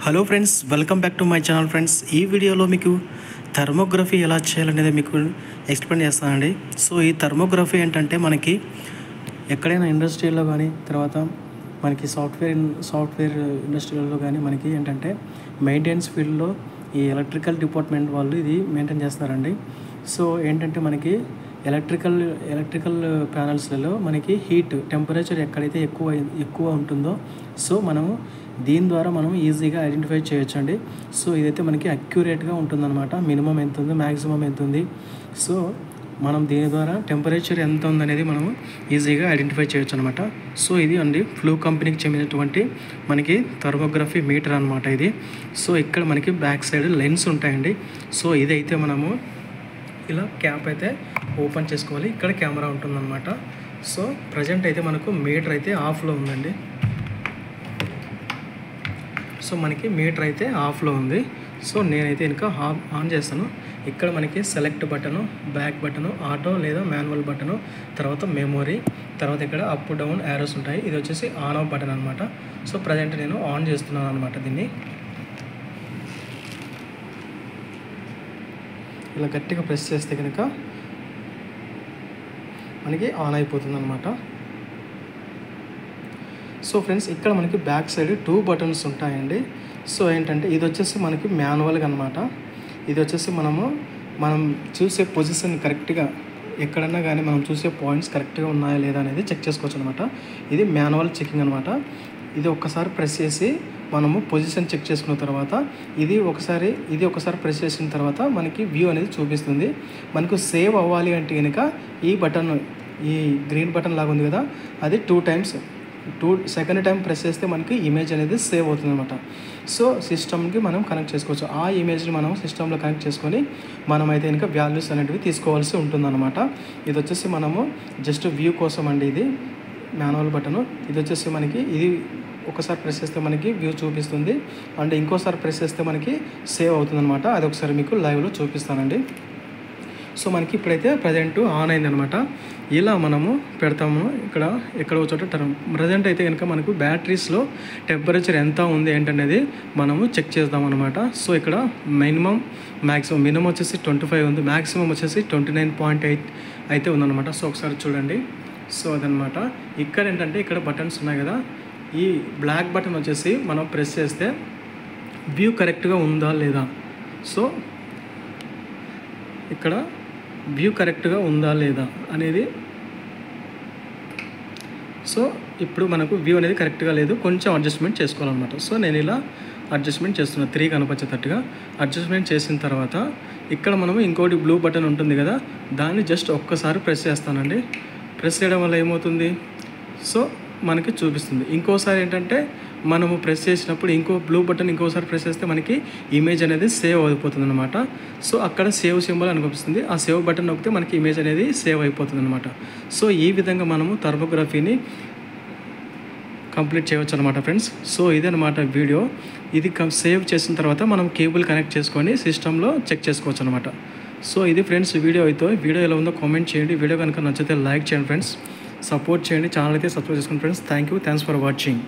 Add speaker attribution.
Speaker 1: Hello friends, welcome back to my channel friends. ఈ వీడియోలో మీకు థర్మోగ్రఫీ ఎలా చేయాలనేది మీకు ఎక్స్ప్లెయిన్ చేస్తానండి. సో ఈ థర్మోగ్రఫీ ఏంటంటే మనకి ఎక్కడైనా ఇండస్ట్రీలో కానీ తర్వాత మనకి సాఫ్ట్వేర్ ఇండస్ట్రీలో కానీ మనకి ఏంటంటే మెయింటెనెన్స్ ఫీల్డ్లో ఈ ఎలక్ట్రికల్ డిపార్ట్మెంట్ వాళ్ళు ఇది మెయింటైన్ చేస్తారండి. సో ఏంటంటే మనకి ఎలక్ట్రికల్ ప్యానల్స్లలో మనకి టెంపరేచర్ ఎక్కడైతే ఎక్కువ ఉంటుందో సో మనము దీని ద్వారా మనం ఈజీగా ఐడెంటిఫై చేయొచ్చండి. సో ఇదైతే మనకి అక్యురేట్గా ఉంటుందన్నమాట. మినిమం ఎంత ఉంది, మ్యాక్సిమం ఎంత ఉంది, సో మనం దీని ద్వారా టెంపరేచర్ ఎంత ఉందనేది మనము ఈజీగా ఐడెంటిఫై చేయొచ్చు అనమాట. సో ఇది అండి ఫ్లూ కంపెనీకి చెందినటువంటి మనకి థర్మోగ్రఫీ మీటర్ అనమాట ఇది. సో ఇక్కడ మనకి బ్యాక్ సైడ్ లెన్స్ ఉంటాయండి. సో ఇదైతే మనము ఇలా క్యాప్ అయితే ఓపెన్ చేసుకోవాలి. ఇక్కడ కెమెరా ఉంటుందన్నమాట. సో ప్రజెంట్ అయితే మనకు మీటర్ అయితే ఆఫ్లో ఉందండి. సో మనకి మీటర్ అయితే ఆఫ్లో ఉంది. సో నేనైతే ఇంకా ఆన్ చేస్తాను. ఇక్కడ మనకి select button, back button, auto లేదా మాన్యువల్ బటను, తర్వాత మెమొరీ, తర్వాత ఇక్కడ అప్ డౌన్ యారోస్ ఉంటాయి. ఇది వచ్చేసి ఆన్ ఆఫ్ బటన్ అనమాట. సో ప్రజెంట్ నేను ఆన్ చేస్తున్నాను అనమాట. దీన్ని ఇలా గట్టిగా ప్రెస్ చేస్తే కనుక మనకి ఆన్ అయిపోతుంది అనమాట. సో ఫ్రెండ్స్ ఇక్కడ మనకి బ్యాక్ సైడ్ 2 బటన్స్ ఉంటాయండి. సో ఏంటంటే ఇది వచ్చేసి మనకి మాన్యువల్గా అనమాట. ఇది వచ్చేసి మనం చూసే పొజిషన్ కరెక్ట్గా ఎక్కడన్నా కానీ మనం చూసే పాయింట్స్ కరెక్ట్గా ఉన్నాయా లేదా అనేది చెక్ చేసుకోవచ్చు అనమాట. ఇది మాన్యువల్ చెకింగ్ అనమాట. ఇది ఒక్కసారి ప్రెస్ చేసి మనము పొజిషన్ చెక్ చేసుకున్న తర్వాత ఇది ఒకసారి ప్రెస్ చేసిన తర్వాత మనకి వ్యూ అనేది చూపిస్తుంది. మనకు సేవ్ అవ్వాలి అంటే కనుక ఈ గ్రీన్ బటన్ లాగా ఉంది కదా, అది 2 టైమ్స్ సెకండ్ టైం ప్రెస్ చేస్తే మనకి ఇమేజ్ అనేది సేవ్ అవుతుంది అనమాట. సో సిస్టమ్కి మనం కనెక్ట్ చేసుకోవచ్చు. ఆ ఇమేజ్ని మనం సిస్టంలో కనెక్ట్ చేసుకొని మనమైతే కనుక వాల్యూస్ అనేటివి తీసుకోవాల్సి ఉంటుందన్నమాట. ఇది వచ్చేసి మనము జస్ట్ వ్యూ కోసం అండి. ఇది మాన్యువల్ బటను. ఇది వచ్చేసి మనకి ఇది ఒకసారి ప్రెస్ చేస్తే మనకి వ్యూ చూపిస్తుంది అండ్ ఇంకోసారి ప్రెస్ చేస్తే మనకి సేవ్ అవుతుందన్నమాట. అది ఒకసారి మీకు లైవ్లో చూపిస్తానండి. సో మనకి ఇప్పుడైతే ప్రజెంట్ ఆన్ అయిందనమాట. ఇలా మనము పెడతాము. ఎక్కడో చోట ప్రజెంట్ అయితే కనుక మనకు బ్యాటరీస్లో టెంపరేచర్ ఎంత ఉంది ఏంటనేది మనము చెక్ చేద్దాం అనమాట. సో ఇక్కడ మినిమం వచ్చేసి 25 ఉంది, మ్యాక్సిమం వచ్చేసి 29.8 అయితే ఉందన్నమాట. సో ఒకసారి చూడండి. సో అదనమాట. ఇక్కడ ఏంటంటే ఇక్కడ బటన్స్ ఉన్నాయి కదా, ఈ బ్లాక్ బటన్ వచ్చేసి మనం ప్రెస్ చేస్తే వ్యూ కరెక్ట్గా ఉందా లేదా, సో ఇక్కడ వ్యూ కరెక్ట్గా ఉందా లేదా అనేది, సో ఇప్పుడు మనకు వ్యూ అనేది కరెక్ట్గా లేదు, కొంచెం అడ్జస్ట్మెంట్ చేసుకోవాలన్నమాట. సో నేను ఇలా అడ్జస్ట్మెంట్ చేస్తున్నా 3 కనపచ్చేటట్టుగా అడ్జస్ట్మెంట్ చేసిన తర్వాత ఇక్కడ మనము ఇంకోటి బ్లూ బటన్ ఉంటుంది కదా, దాన్ని జస్ట్ ఒక్కసారి ప్రెస్ చేస్తానండి. ప్రెస్ చేయడం వల్ల ఏమవుతుంది, సో మనకి చూపిస్తుంది. ఇంకోసారి ఏంటంటే మనము ప్రెస్ చేసినప్పుడు ఇంకో బ్లూ బటన్ ఇంకోసారి ప్రెస్ చేస్తే మనకి ఇమేజ్ అనేది సేవ్ అయిపోతుంది అనమాట. సో అక్కడ సేవ్ సింబల్ అని కనిపిస్తుంది. ఆ సేవ్ బటన్ నొక్కితే మనకి ఇమేజ్ అనేది సేవ్ అయిపోతుంది అనమాట. సో ఈ విధంగా మనము థర్మోగ్రఫీని కంప్లీట్ చేయవచ్చు అనమాట ఫ్రెండ్స్. సో ఇదనమాట వీడియో. ఇది సేవ్ చేసిన తర్వాత మనం కేబుల్ కనెక్ట్ చేసుకొని సిస్టంలో చెక్ చేసుకోవచ్చు అనమాట. సో ఇది ఫ్రెండ్స్ వీడియో ఎలా ఉందో కామెంట్ చేయండి. వీడియో కనుక నచ్చితే లైక్ చేయండి ఫ్రెండ్స్, సపోర్ట్ చేయండి, ఛానల్ అయితే సబ్స్క్రైబ్ చేసుకోండి ఫ్రెండ్స్. Thanks for watching.